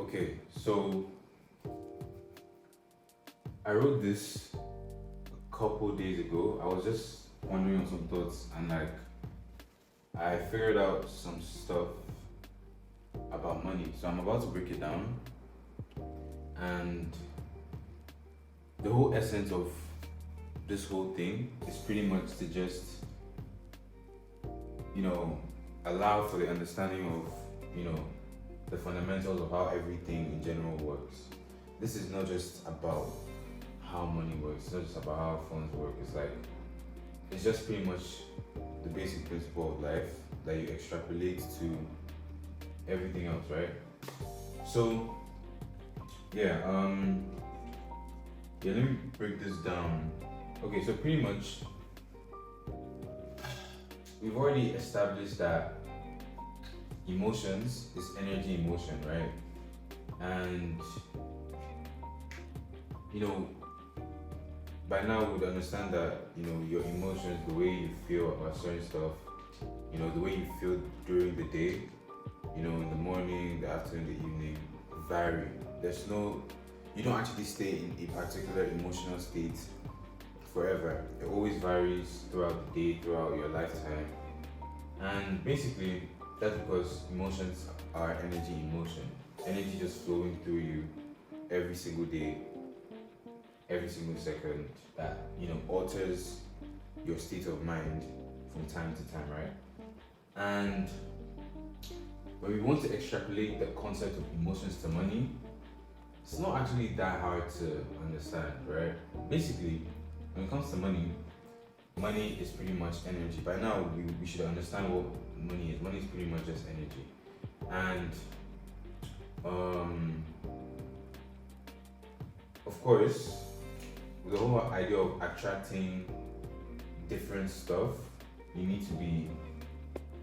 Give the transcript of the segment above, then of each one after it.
Okay, so I wrote this a couple days ago. I was just wondering on some thoughts, and like I figured out some stuff about money. So I'm about to break it down, and the whole essence of this whole thing is pretty much to just, you know, allow for the understanding of, the fundamentals of how everything in general works. This is not just about how money works, it's not just about how funds work. It's just pretty much the basic principle of life that you extrapolate to everything else, right? So yeah, let me break this down. Okay, so pretty much we've already established that emotions is energy in motion, right? And you know, by now we would understand that your emotions, the way you feel about certain stuff, the way you feel during the day, in the morning, the afternoon, the evening, vary. You don't actually stay in a particular emotional state forever. It always varies throughout the day, throughout your lifetime. And basically, that's because emotions are energy in motion. Energy just flowing through you every single day, every single second that, alters your state of mind from time to time, right? And when we want to extrapolate the concept of emotions to money, it's not actually that hard to understand, right? Basically, when it comes to money is pretty much energy. By now, we should understand what money is. Money is pretty much just energy. And of course, with the whole idea of attracting different stuff, you need to be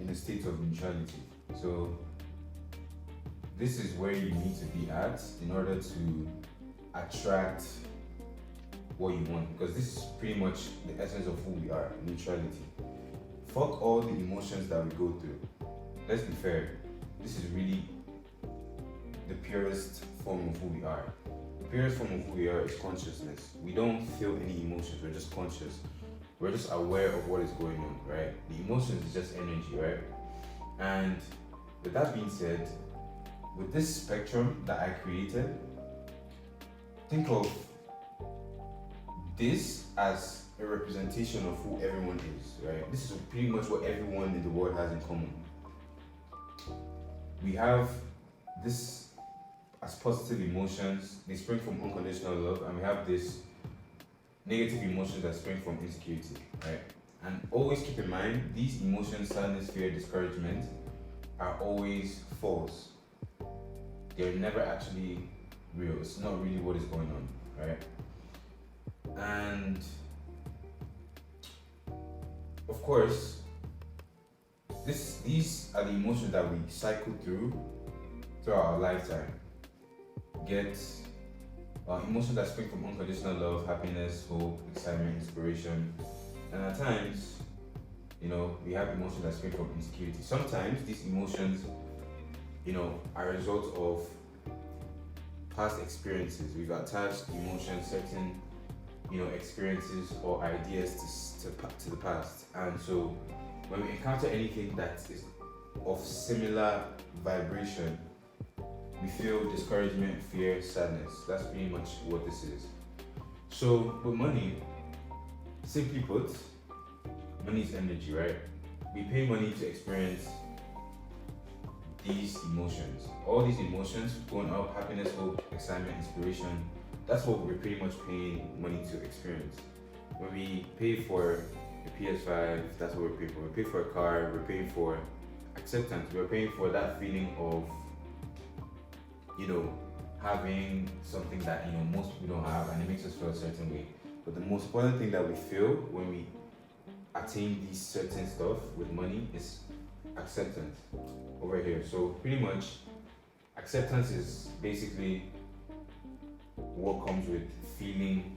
in a state of neutrality. So this is where you need to be at in order to attract what you want, because this is pretty much the essence of who we are: neutrality. Fuck all the emotions that we go through. Let's be fair, this is really the purest form of who we are. The purest form of who we are is consciousness. We don't feel any emotions, we're just conscious. We're just aware of what is going on, right? The emotions is just energy, right? And with that being said, with this spectrum that I created, think of this as a representation of who everyone is, right? This is pretty much what everyone in the world has in common. We have this as positive emotions, they spring from unconditional love, and we have this negative emotions that spring from insecurity, right? And always keep in mind, these emotions, sadness, fear, discouragement, are always false. They're never actually real. It's not really what is going on, right? And of course, these are the emotions that we cycle throughout our lifetime. Get emotions that spring from unconditional love, happiness, hope, excitement, inspiration, and at times, we have emotions that spring from insecurity. Sometimes these emotions, are a result of past experiences. We've attached emotions, certain, experiences or ideas to the past, and so when we encounter anything that is of similar vibration, we feel discouragement, fear, sadness. That's pretty much what this is. So with money, simply put, money is energy, right? We pay money to experience these emotions. All these emotions going up: happiness, hope, excitement, inspiration. That's what we're pretty much paying money to experience. When we pay for a PS5, that's what we're paying for. We pay for a car, we're paying for acceptance. We're paying for that feeling of, having something that, most people don't have, and it makes us feel a certain way. But the most important thing that we feel when we attain these certain stuff with money is acceptance over here. So pretty much acceptance is basically what comes with feeling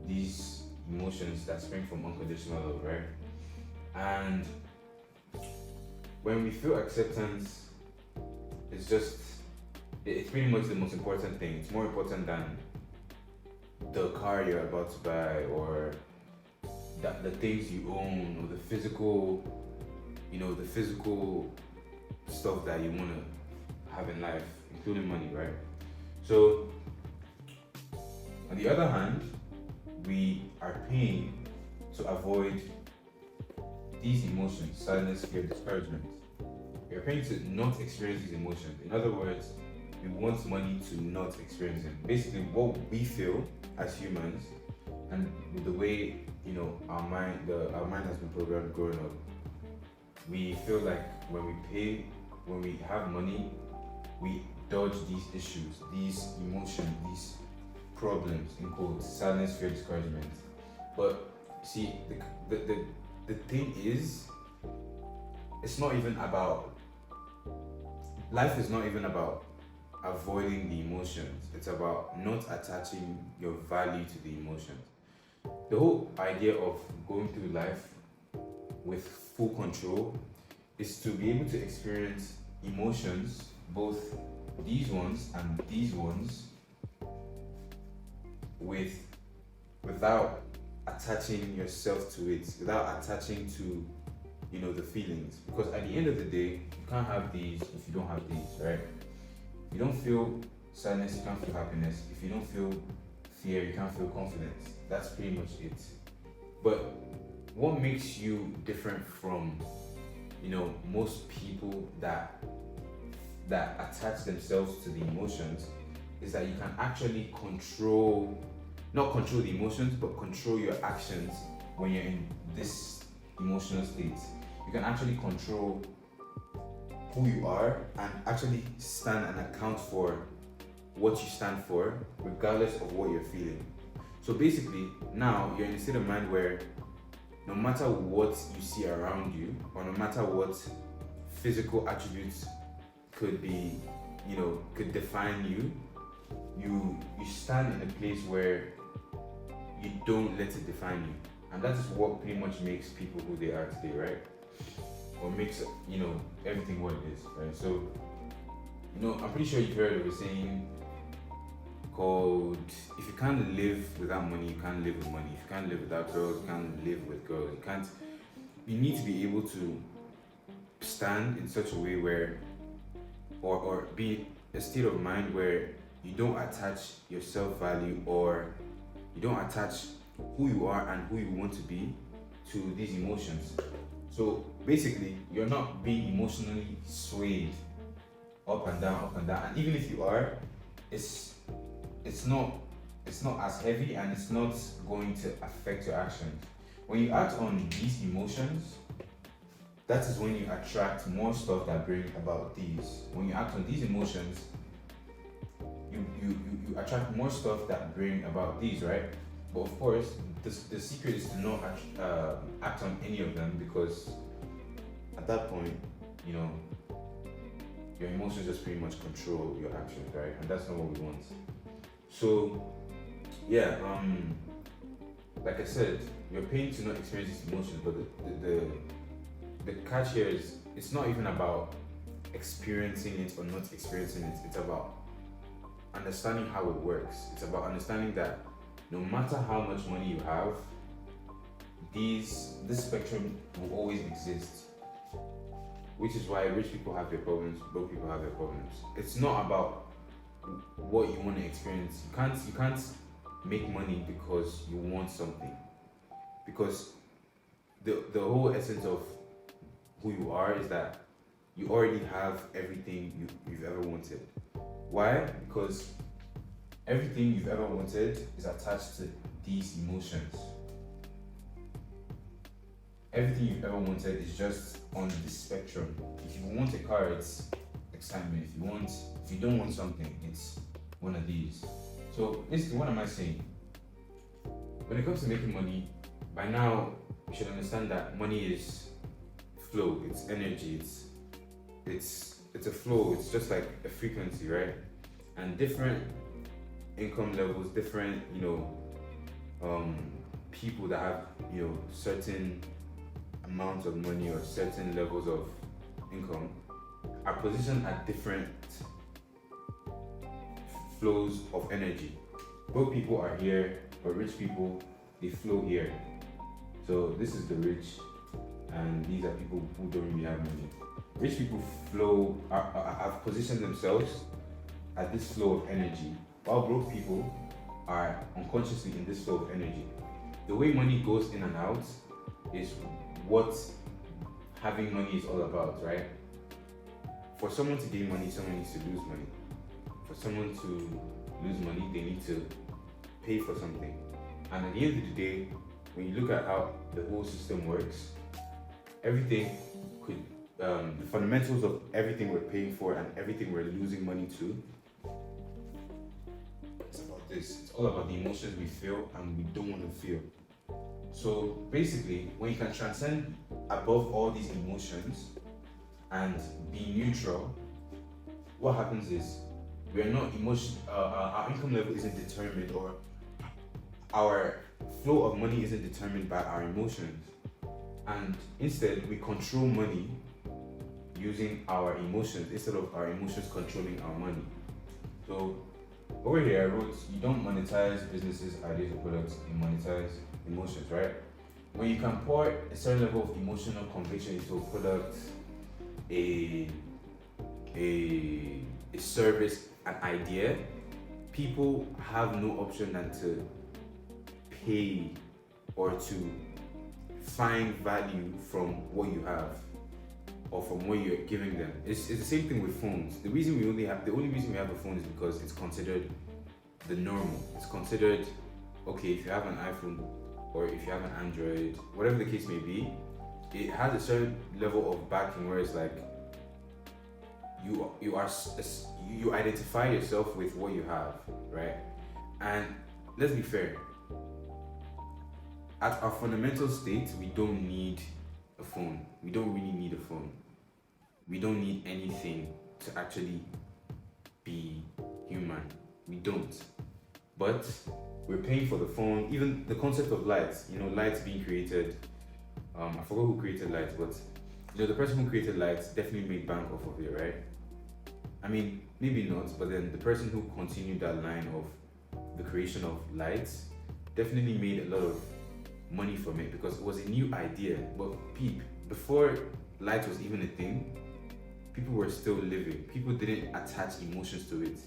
these emotions that spring from unconditional love, right? And when we feel acceptance, it's just It's pretty much the most important thing. It's more important than the car you're about to buy, or the things you own, or the physical stuff that you want to have in life, including money, right? So, on the other hand, we are paying to avoid these emotions: sadness, fear, discouragement. We are paying to not experience these emotions. In other words, we want money to not experience them. Basically, what we feel as humans, and with the way our mind has been programmed growing up, we feel like when we have money, we dodge these issues, these emotions, these problems, in quotes: sadness, fear, discouragement. But see, the thing is, it's not even about life is not even about avoiding the emotions. It's about not attaching your value to the emotions. The whole idea of going through life with full control is to be able to experience emotions, both these ones and these ones, without attaching yourself to it, without attaching to the feelings. Because at the end of the day, you can't have these if you don't have these, right? If you don't feel sadness, you can't feel happiness. If you don't feel fear, you can't feel confidence. That's pretty much it. But what makes you different from most people that attach themselves to the emotions is that you can actually not control the emotions, but control your actions when you're in this emotional state. You can actually control who you are and actually stand and account for what you stand for, regardless of what you're feeling. So basically, now you're in a state of mind where no matter what you see around you, or no matter what physical attributes could define you, you stand in a place where you don't let it define you. And that is what pretty much makes people who they are today, right? Or makes everything what it is, right? So I'm pretty sure you've heard of a saying called, if you can't live without money, you can't live with money. If you can't live without girls, you can't live with girls. You need to be able to stand in such a way where, or be a state of mind where you don't attach your self-value, or you don't attach who you are and who you want to be to these emotions. So basically, you're not being emotionally swayed up and down, and even if you are, it's not as heavy, and it's not going to affect your actions. When you act on these emotions, that is when you attract more stuff that bring about these. When you act on these emotions, you attract more stuff that bring about these, right? But of course, the secret is to not act on any of them, because at that point, your emotions just pretty much control your actions, right? And that's not what we want. So, yeah, like I said, you're paying to not experience these emotions, but the catch here is, it's not even about experiencing it or not experiencing it. It's about understanding how it works. It's about understanding that no matter how much money you have, this spectrum will always exist. Which is why rich people have their problems, broke people have their problems. It's not about what you want to experience. You can't make money because you want something. Because the whole essence of who you are is that you already have everything you've ever wanted. Why? Because everything you've ever wanted is attached to these emotions. Everything you've ever wanted is just on this spectrum. If you want a car, it's excitement. If you don't want something, it's one of these. So basically, what am I saying? When it comes to making money, by now you should understand that money is flow, it's energy, it's a flow, it's just like a frequency, right? And different income levels, different people that have certain amounts of money or certain levels of income are positioned at different flows of energy. Broke people are here, but rich people, they flow here. So this is the rich, and these are people who don't really have money. Rich people have positioned themselves at this flow of energy, while broke people are unconsciously in this flow of energy. The way money goes in and out is what having money is all about, right? For someone to gain money, someone needs to lose money. For someone to lose money, they need to pay for something. And at the end of the day, when you look at how the whole system works, everything could, the fundamentals of everything we're paying for and everything we're losing money to, it's about this. It's all about the emotions we feel and we don't want to feel. So basically, when you can transcend above all these emotions and be neutral, what happens is we are not our income level isn't determined, or our flow of money isn't determined by our emotions, and instead we control money using our emotions instead of our emotions controlling our money. So over here I wrote, you don't monetize businesses, ideas, or products, you monetize emotions, right? When you can pour a certain level of emotional conviction into a product, a service, an idea, people have no option than to pay or to find value from what you have or from what you're giving them. It's the same thing with phones. The only reason we have a phone is because it's considered the normal. It's considered, okay, if you have an iPhone or if you have an Android, whatever the case may be, it has a certain level of backing where it's like you identify yourself with what you have, right? And let's be fair, at our fundamental state, we don't need a phone. We don't really need a phone. We don't need anything to actually be human. We don't. But we're paying for the phone. Even the concept of lights, lights being created. I forgot who created lights, but the person who created lights definitely made bank off of it, right? I mean, maybe not, but then the person who continued that line of the creation of lights definitely made a lot of money from it because it was a new idea. But before light was even a thing, people were still living. People didn't attach emotions to it.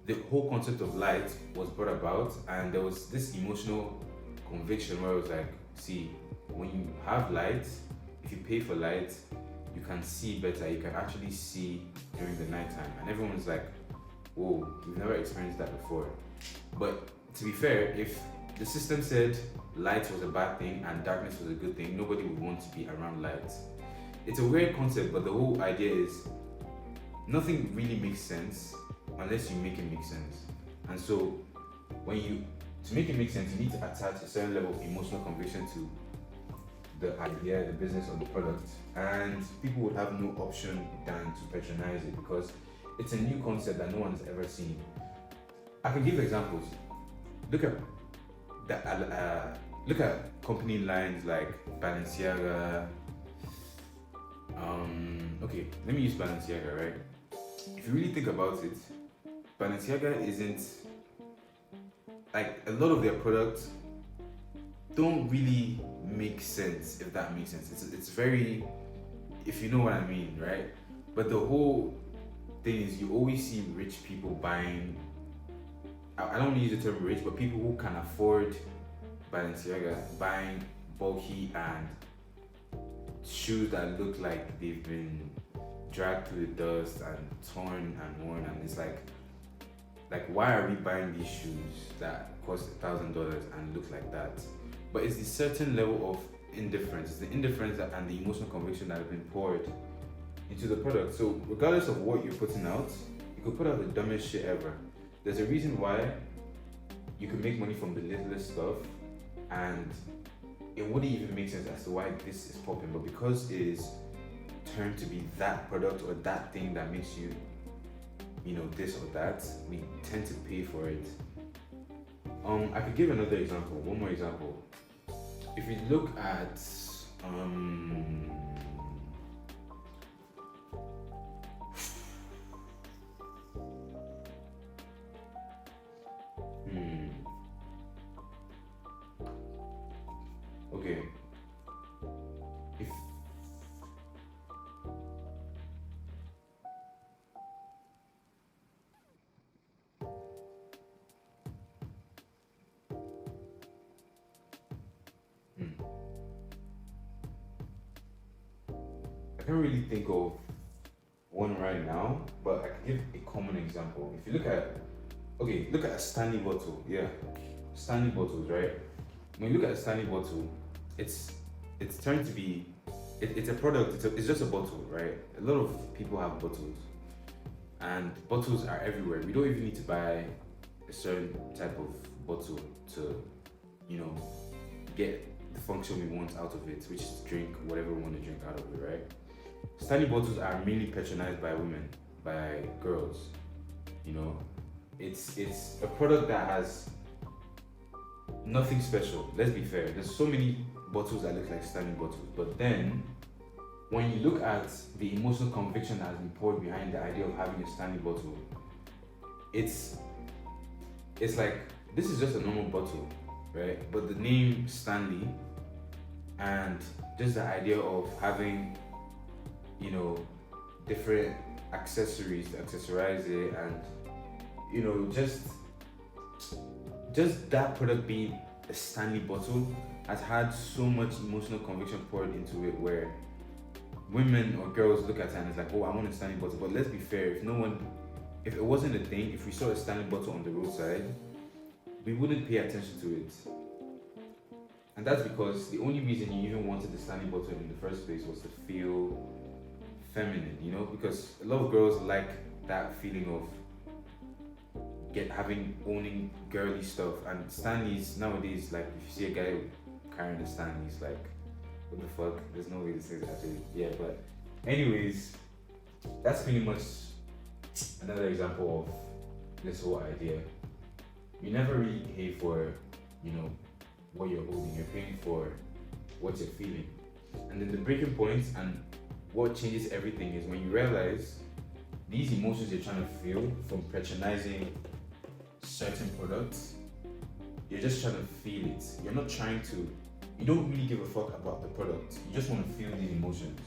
The whole concept of light was brought about, and there was this emotional conviction where it was like, see, when you have light, if you pay for light, you can see better. You can actually see during the nighttime. And everyone's like, whoa, we've never experienced that before. But to be fair, if the system said light was a bad thing and darkness was a good thing, nobody would want to be around light. It's a weird concept, but the whole idea is nothing really makes sense unless you make it make sense. And so to make it make sense, you need to attach a certain level of emotional conviction to the idea, the business, or the product, and people would have no option than to patronize it because it's a new concept that no one's ever seen. I can give examples. Look at company lines like Balenciaga. Okay, let me use Balenciaga, right? If you really think about it, Balenciaga isn't like, a lot of their products don't really make sense, if that makes sense. It's very, if you know what I mean, right? But the whole thing is, you always see rich people buying, I don't want to use the term rich, but people who can afford Balenciaga buying bulky and shoes that look like they've been dragged through the dust and torn and worn, and it's like why are we buying these shoes that cost $1,000 and look like that? But it's the certain level of indifference. It's the indifference and the emotional conviction that have been poured into the product. So regardless of what you're putting out, you could put out the dumbest shit ever. There's a reason why you can make money from the littlest stuff, and it wouldn't even make sense as to why this is popping, but because it is turned to be that product or that thing that makes you, this or that, we tend to pay for it. I could give another example, one more example. If you look at I can't really think of one right now, but I can give a common example. If you look at a Stanley bottle. Yeah, Stanley bottles, right? When you look at a Stanley bottle, it's it's trying to be it's a product. It's just a bottle, right? A lot of people have bottles, and bottles are everywhere. We don't even need to buy a certain type of bottle to, you know, get the function we want out of it, which is to drink whatever we want to drink out of it, right? Stanley bottles are mainly patronized by women, by girls. You know, it's a product that has nothing special. Let's be fair. There's so many bottles that look like Stanley bottles, but then when you look at the emotional conviction that has been poured behind the idea of having a Stanley bottle, it's it's like this is just a normal bottle, right? But the name Stanley and just the idea of having, you know, different accessories to accessorize it, and you know, just that product being a Stanley bottle has had so much emotional conviction poured into it, where women or girls look at it and it's like, oh, I want a Stanley bottle. But let's be fair, if it wasn't a thing, if we saw a Stanley bottle on the roadside, we wouldn't pay attention to it. And that's because the only reason you even wanted the Stanley bottle in the first place was to feel feminine, you know, because a lot of girls like that feeling of owning girly stuff. And Stanleys nowadays, like if you see a guy carrying a Stanley, it's like, what the fuck? There's no way to say that actually. Yeah, but anyways, that's pretty much another example of this whole idea. You never really pay for, you know, what you're holding. You're paying for what you're feeling. And then the breaking point and what changes everything is when you realize these emotions you're trying to feel from patronizing certain products, you're just trying to feel it. You don't really give a fuck about the product. You just want to feel these emotions.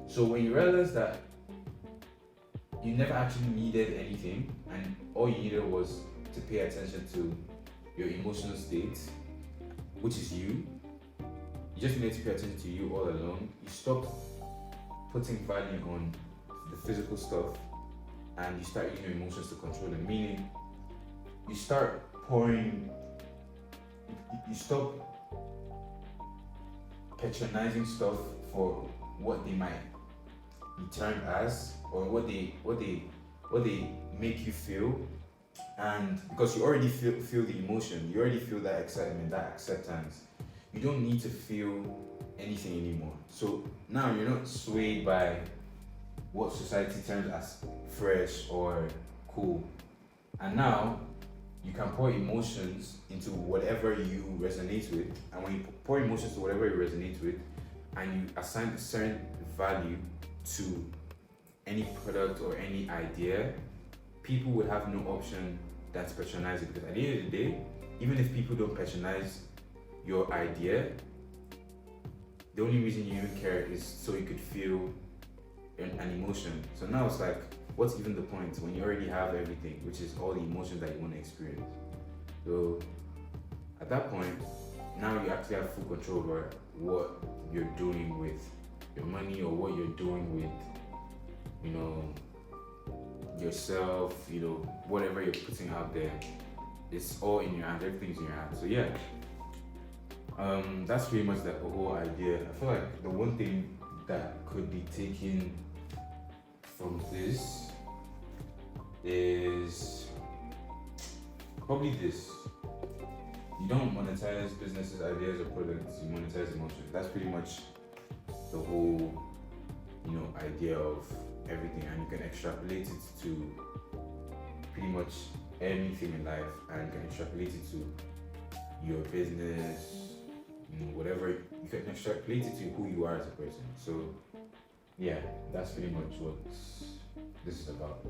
So when you realize that you never actually needed anything and all you needed was to pay attention to your emotional state, which is you just need to pay attention to you all along. You stop putting value on the physical stuff and you start using your emotions to control them. Meaning, you start you stop patronizing stuff for what they might be termed as, or what they make you feel. And because you already feel the emotion, you already feel that excitement, that acceptance, you don't need to feel anything anymore. So now you're not swayed by what society terms as fresh or cool. And now you can pour emotions into whatever you resonate with. And when you pour emotions to whatever you resonate with, and you assign a certain value to any product or any idea, people would have no option than to patronize it. Because at the end of the day, even if people don't patronize your idea, the only reason you even care is so you could feel an emotion. So now it's like, what's even the point when you already have everything, which is all the emotions that you want to experience? So at that point, now you actually have full control over what you're doing with your money, or what you're doing with, you know, yourself, you know, whatever you're putting out there. It's all in your hand, everything's in your hand. So yeah, that's pretty much the whole idea. I feel like the one thing that could be taken from this is probably this: you don't monetize businesses, ideas, or products, you monetize emotions. That's pretty much the whole, you know, idea of everything, and you can extrapolate it to pretty much anything in life, and you can extrapolate it to your business, you know, whatever. You can extrapolate it to who you are as a person. So yeah, that's pretty much what this is about.